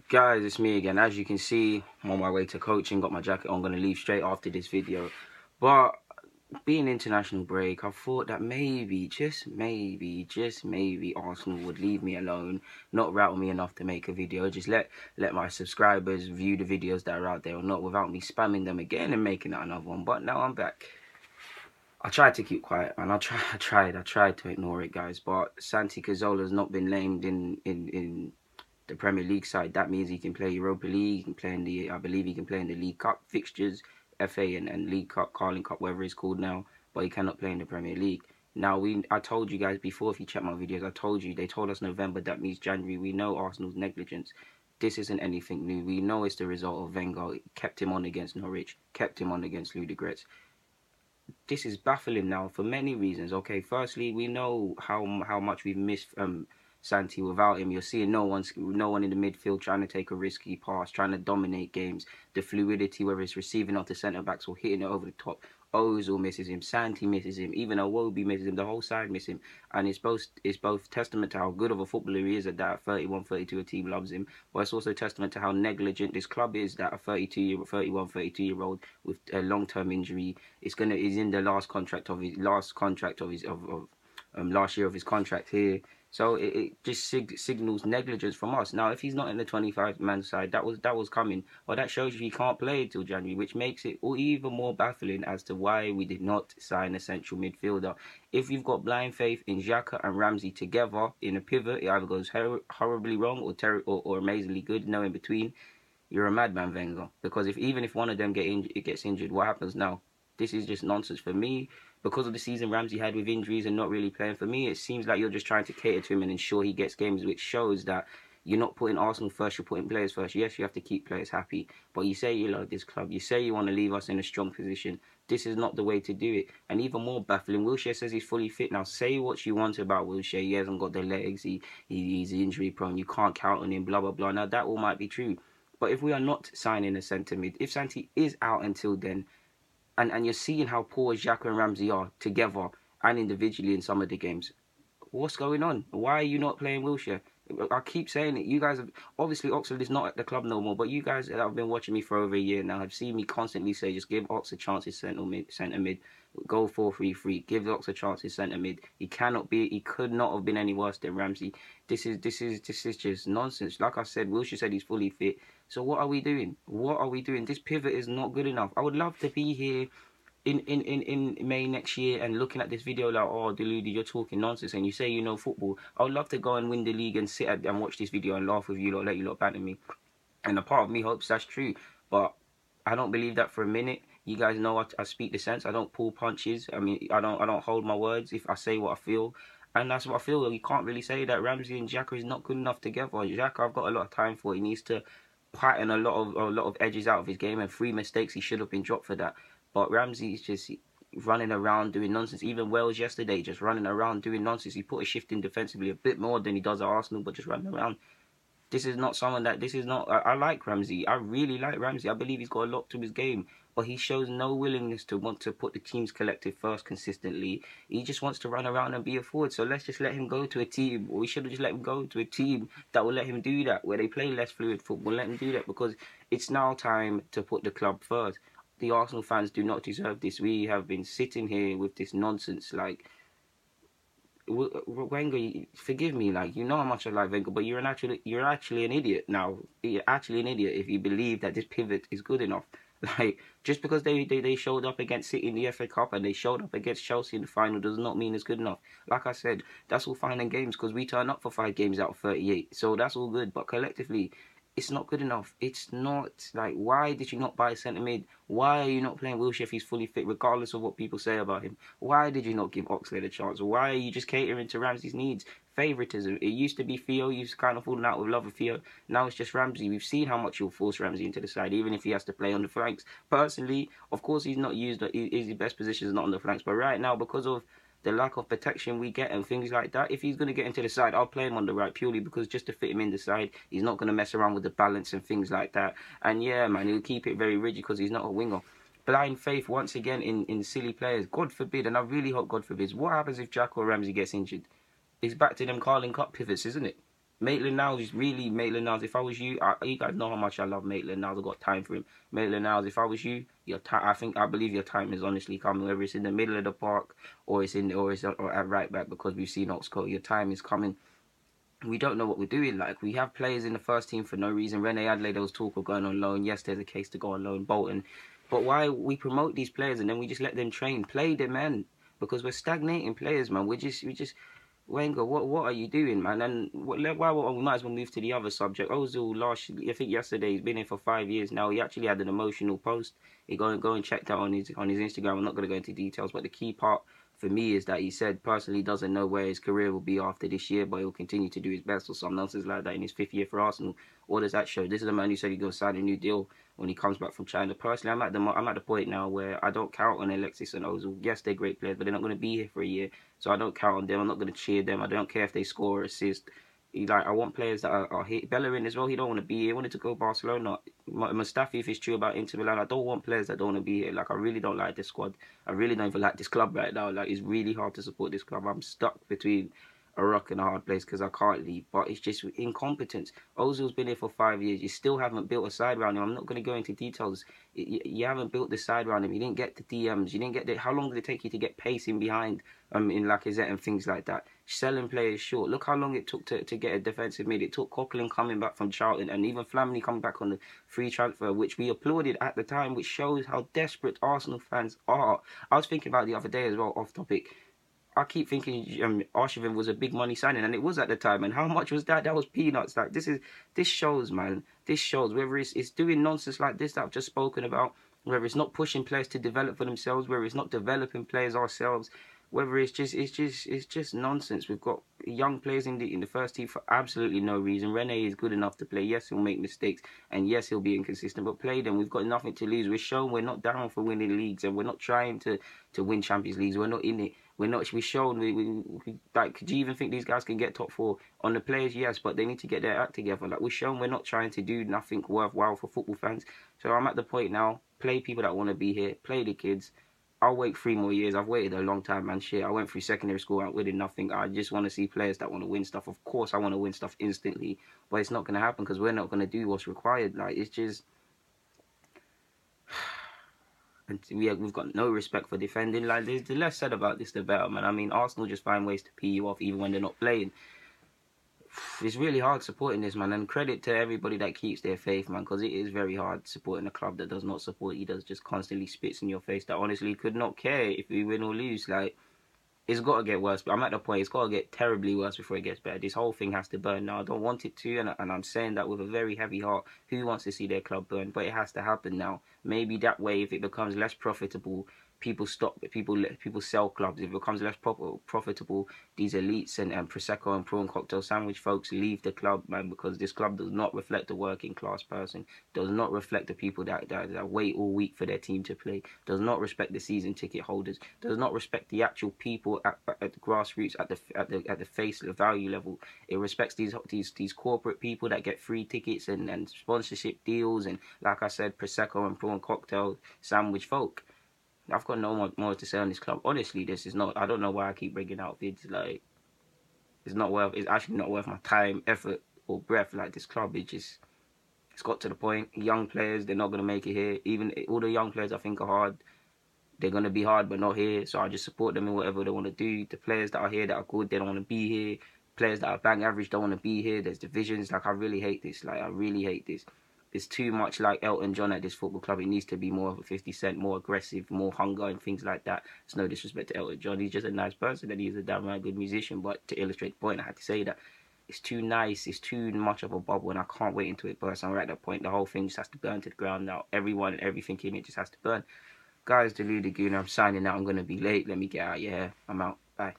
Guys, it's me again. As you can see, I'm on my way to coaching, got my jacket on, gonna leave straight after this video. But being international break, I thought that maybe, just maybe, Arsenal would leave me alone, not rattle me enough to make a video. Just let my subscribers view the videos that are out there or not without me spamming them again and making that another one. But now I'm back. I tried to keep quiet, and I tried to ignore it, guys. But Santi Cazorla has not been named in the Premier League side. That means he can play Europa League, he can play in the, I believe he can play in the League Cup fixtures, FA and League Cup, Carling Cup, whatever it's called now, but he cannot play in the Premier League. Now, I told you guys before, if you check my videos, I told you, they told us November, that means January. We know Arsenal's negligence. This isn't anything new. We know it's the result of Wenger. Kept him on against Norwich, kept him on against Ludogorets. This is baffling now for many reasons. Okay, firstly, we know how much we've missed Santi without him. You're seeing no one in the midfield trying to take a risky pass, trying to dominate games. The fluidity, whether it's receiving off the centre backs or hitting it over the top. Ozil misses him, Santi misses him, even Iwobi misses him, the whole side misses him. And it's both testament to how good of a footballer he is, that at 31, 32 a team loves him, but it's also testament to how negligent this club is, that a 32-year-old with a long-term injury is in the last year of his contract here. So it just signals negligence from us. Now, if he's not in the 25-man side, that was coming. But that shows you he can't play until January, which makes it even more baffling as to why we did not sign a central midfielder. If you've got blind faith in Xhaka and Ramsey together in a pivot, it either goes horribly wrong or amazingly good, no in between. You're a madman, Wenger. Because even if one of them gets injured, what happens now? This is just nonsense for me. Because of the season Ramsey had with injuries and not really playing for me, it seems like you're just trying to cater to him and ensure he gets games, which shows that you're not putting Arsenal first, you're putting players first. Yes, you have to keep players happy, but you say you love this club, you say you want to leave us in a strong position. This is not the way to do it. And even more baffling, Wilshere says he's fully fit. Now, say what you want about Wilshere. He hasn't got the legs, he's injury prone, you can't count on him, blah, blah, blah. Now, that all might be true. But if we are not signing a centre mid, if Santi is out until then, and you're seeing how poor Xhaka and Ramsey are together and individually in some of the games, what's going on? Why are you not playing Wilshere? I keep saying it. You guys have, obviously Oxford is not at the club no more, but you guys that have been watching me for over a year now have seen me constantly say, just give Ox a chance as centre mid, go 4-3-3, give Ox a chance as centre mid. He could not have been any worse than Ramsey. This is just nonsense. Like I said, Wilshere said he's fully fit. So what are we doing? What are we doing? This pivot is not good enough. I would love to be here in May next year and looking at this video like, oh, Deludi, you're talking nonsense, and you say you know football. I would love to go and win the league and sit and watch this video and laugh with you lot, let you lot banter me. And a part of me hopes that's true, but I don't believe that for a minute. You guys know I speak the sense. I don't pull punches. I mean, I don't hold my words if I say what I feel. And that's what I feel. You can't really say that Ramsey and Xhaka is not good enough together. Xhaka, I've got a lot of time for. He needs to pattern a lot of edges out of his game, and 3 mistakes he should have been dropped for that. But Ramsey is just running around doing nonsense. Even Wales yesterday, just running around doing nonsense. He put a shift in defensively a bit more than he does at Arsenal, but just running around. This is not someone that, I like Ramsey. I really like Ramsey. I believe he's got a lot to his game, but he shows no willingness to want to put the team's collective first consistently. He just wants to run around and be a forward. So let's just let him go to a team, or we should have just let him go to a team that will let him do that, where they play less fluid football. Let him do that, because it's now time to put the club first. The Arsenal fans do not deserve this. We have been sitting here with this nonsense, like, Wenger, forgive me, like, you know how much I like Wenger, but you're actually an idiot now. You're actually an idiot if you believe that this pivot is good enough. Like, just because they showed up against City in the FA Cup and they showed up against Chelsea in the final does not mean it's good enough. Like I said, that's all fine in games because we turn up for 5 games out of 38, so that's all good. But collectively, it's not good enough. It's not. Like, why did you not buy a centre mid? Why are you not playing Wilshere if he's fully fit, regardless of what people say about him? Why did you not give Oxlade a chance? Why are you just catering to Ramsey's needs? Favoritism. It used to be Theo. You've kind of fallen out with love of Theo. Now it's just Ramsey. We've seen how much you'll force Ramsey into the side, even if he has to play on the flanks. Personally, of course, he's not used. His best position is not on the flanks. But right now, because of the lack of protection we get and things like that, if he's going to get into the side, I'll play him on the right purely because just to fit him in the side, he's not going to mess around with the balance and things like that. And yeah, man, he'll keep it very rigid because he's not a winger. Blind faith once again in silly players. God forbid, and I really hope God forbids. What happens if Jack or Ramsey gets injured? It's back to them Carling Cup pivots, isn't it? Maitland-Niles is really Maitland-Niles. If I was you, you guys know how much I love Maitland-Niles. I've got time for him. Maitland-Niles, if I was you, I believe your time is honestly coming. Whether it's in the middle of the park or it's at right back, because we've seen Oxford, your time is coming. We don't know what we're doing. Like, we have players in the first team for no reason. Rene Adelaide, there was talk of going on loan. Yes, there's a case to go on loan. Bolton. But why we promote these players and then we just let them train? Play them, man. Because we're stagnating players, man. We just Wenger, what are you doing, man? And we might as well move to the other subject. Ozil, I think yesterday, he's been here for 5 years now. He actually had an emotional post. He go and check that on his Instagram. I'm not going to go into details, but the key part for me is that he said personally he doesn't know where his career will be after this year, but he'll continue to do his best or some nonsense like that in his 5th year for Arsenal. What does that show? This is a man who said he's going to sign a new deal when he comes back from China. Personally, I'm at the point now where I don't count on Alexis and Ozil. Yes, they're great players, but they're not going to be here for a year, so I don't count on them. I'm not going to cheer them. I don't care if they score or assist. I want players that are here. Bellerin as well, he don't want to be here. He wanted to go Barcelona. Mustafi, if it's true about Inter Milan, I don't want players that don't want to be here. Like, I really don't like this squad. I really don't even like this club right now. Like, it's really hard to support this club. I'm stuck between a rock and a hard place because I can't leave. But it's just incompetence. Ozil's been here for 5 years. You still haven't built a side around him. I'm not going to go into details. You haven't built the side around him. You didn't get the DMs. You didn't get the... How long did it take you to get pacing behind in Lacazette and things like that? Selling players short. Look how long it took to get a defensive mid. It took Coquelin coming back from Charlton and even Flamini coming back on the free transfer, which we applauded at the time, which shows how desperate Arsenal fans are. I was thinking about the other day as well, off topic. I keep thinking Arshavin was a big money signing, and it was at the time. And how much was that? That was peanuts. Like, this shows, man. This shows whether it's doing nonsense like this that I've just spoken about, whether it's not pushing players to develop for themselves, whether it's not developing players ourselves, whether it's just nonsense. We've got young players in the first team for absolutely no reason. Rene is good enough to play. Yes, he'll make mistakes, and yes, he'll be inconsistent, but play them. We've got nothing to lose. We're shown we're not down for winning leagues, and we're not trying to win Champions Leagues. We're not in it. We're shown we like. Could you even think these guys can get top 4 on the players? Yes, but they need to get their act together. Like, we're shown we're not trying to do nothing worthwhile for football fans. So I'm at the point now. Play people that want to be here. Play the kids. I'll wait 3 more years. I've waited a long time, man. Shit, I went through secondary school out winning nothing. I just want to see players that want to win stuff. Of course, I want to win stuff instantly, but it's not going to happen because we're not going to do what's required. Like, it's just... And we've got no respect for defending. Like, the less said about this, the better, man. I mean, Arsenal just find ways to pee you off even when they're not playing. It's really hard supporting this, man. And credit to everybody that keeps their faith, man, because it is very hard supporting a club that does not support you, does just constantly spits in your face, that honestly could not care if we win or lose. Like, it's got to get worse. But I'm at the point, it's got to get terribly worse before it gets better. This whole thing has to burn now. I don't want it to, and I'm saying that with a very heavy heart. Who wants to see their club burn? But it has to happen now. Maybe that way, if it becomes less profitable, people sell clubs. If it becomes less profitable, these elites and Prosecco and prawn cocktail sandwich folks leave the club, man, because this club does not reflect the working class person, does not reflect the people that wait all week for their team to play, does not respect the season ticket holders, does not respect the actual people at the grassroots, at the face, the value level. It respects these corporate people that get free tickets and sponsorship deals and, like I said, Prosecco and prawn cocktail sandwich folk. I've got no more to say on this club. Honestly, this is not... I don't know why I keep bringing out vids. Like, it's actually not worth my time, effort, or breath. Like, this club, it's got to the point. Young players, they're not going to make it here. Even all the young players I think are hard, they're going to be hard, but not here. So I just support them in whatever they want to do. The players that are here that are good, they don't want to be here. Players that are bang average don't want to be here. There's divisions. Like, I really hate this. Like, I really hate this. It's too much like Elton John at this football club. It needs to be more of a 50 Cent, more aggressive, more hunger and things like that. It's no disrespect to Elton John. He's just a nice person and he's a damn right good musician. But to illustrate the point, I had to say that it's too nice. It's too much of a bubble and I can't wait until it bursts. I'm at that point. The whole thing just has to burn to the ground now. Everyone and everything in it just has to burn. Guys, the Lagoon, I'm signing out. I'm going to be late. Let me get out of here. I'm out. Bye.